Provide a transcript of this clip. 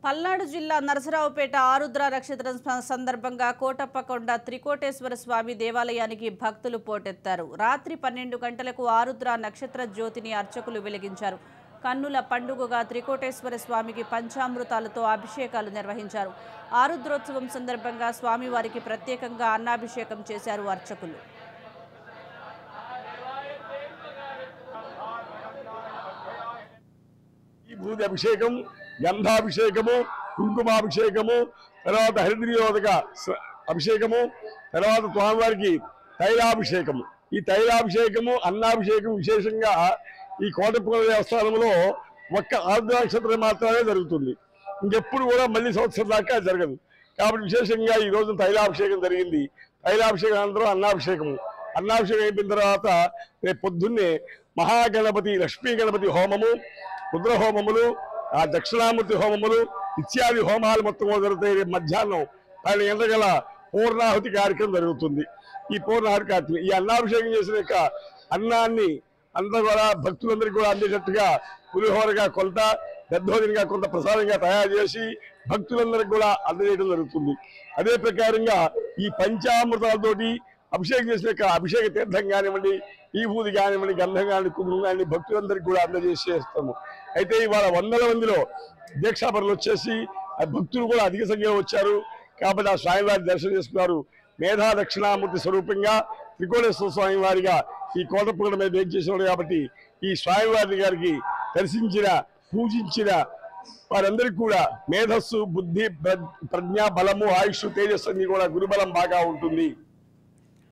పల్నాడు జిల్లా నరసరావుపేట ఆరుద్ర నక్షత్రం సందర్భంగా కోటప్పకొండ త్రికోటేశ్వర స్వామి దేవాలయానికి భక్తులు పోటెత్తారు. రాత్రి 12 గంటలకు ఆరుద్ర నక్షత్ర జ్యోతిని అర్చకులు వెలిగించారు. కన్నుల పండుగగా త్రికోటేశ్వర స్వామికి పంచామృతాలతో అభిషేకాలు నిర్వహించారు. ఆరుద్రోత్సవం సందర్భంగా స్వామివారికి ప్రత్యేకంగా అన్నాభిషేకం చేశారు అర్చకులు. భూతి అభిషేకం, గంధాభిషేకము, కుంకుమాభిషేకము, తర్వాత హరిద్రయోదక అభిషేకము, తర్వాత స్వామివారికి తైలాభిషేకము. ఈ తైలాభిషేకము, అన్నాభిషేకం విశేషంగా ఈ కోటప్పకొండ దేవస్థానంలో ఒక్క ఆరుద్ర నక్షత్రం మాత్రమే జరుగుతుంది. ఇంకెప్పుడు కూడా మళ్ళీ సంవత్సరం దాకా జరగదు. కాబట్టి విశేషంగా ఈ రోజు తైలాభిషేకం జరిగింది. తైలాభిషేకం అనంతరం అన్నాభిషేకము. అన్నాభిషేకం అయిపోయిన తర్వాత రేపు పొద్దున్నే మహాగణపతి, లక్ష్మీ గణపతి హోమము, రుద్ర హోమములు, ఆ దక్షిణామూర్తి హోమములు ఇత్యాది హోమాలు మొత్తం జరుగుతాయి. రేపు మధ్యాహ్నం 12 గంటల పూర్ణాహుతి కార్యక్రమం జరుగుతుంది. ఈ పూర్ణాహుతి కార్యక్రమం ఈ అన్నాభిషేకం చేసిన యొక్క అన్నాన్ని అంతా కూడా భక్తులందరికీ కూడా అందేటట్టుగా పులిహోరగా కొంత, దద్దోజనంగా కొంత ప్రసాదంగా తయారు చేసి భక్తులందరికీ కూడా అందజేయడం జరుగుతుంది. అదే ప్రకారంగా ఈ పంచామృతాలతోటి అభిషేకం చేసిన అభిషేక తీర్థం కానివ్వండి, ఈ భూతి కానివ్వండి, గంధం కానివ్వండి, కుంకుమం కానివ్వండి భక్తులందరికీ కూడా అందజేసేస్తాము. అయితే ఇవాళ వందల మందిలో దీక్షాపరులు వచ్చేసి భక్తులు కూడా అధిక సంఖ్యలో వచ్చారు. కాబట్టి ఆ స్వామివారి దర్శనం చేసుకున్నారు. మేధా దక్షిణామూర్తి స్వరూపంగా త్రికోటేశ్వర స్వామి వారిగా ఈ కోటప్పకొండ మీద వేచి చేసినాడు. కాబట్టి ఈ స్వామివారి గారికి దర్శించిన, పూజించిన వారందరికీ కూడా మేధస్సు, బుద్ధి, ప్రజ్ఞ, బలము, ఆయుష్, తేజస్సు అన్ని కూడా గురుబలం బాగా ఉంటుంది.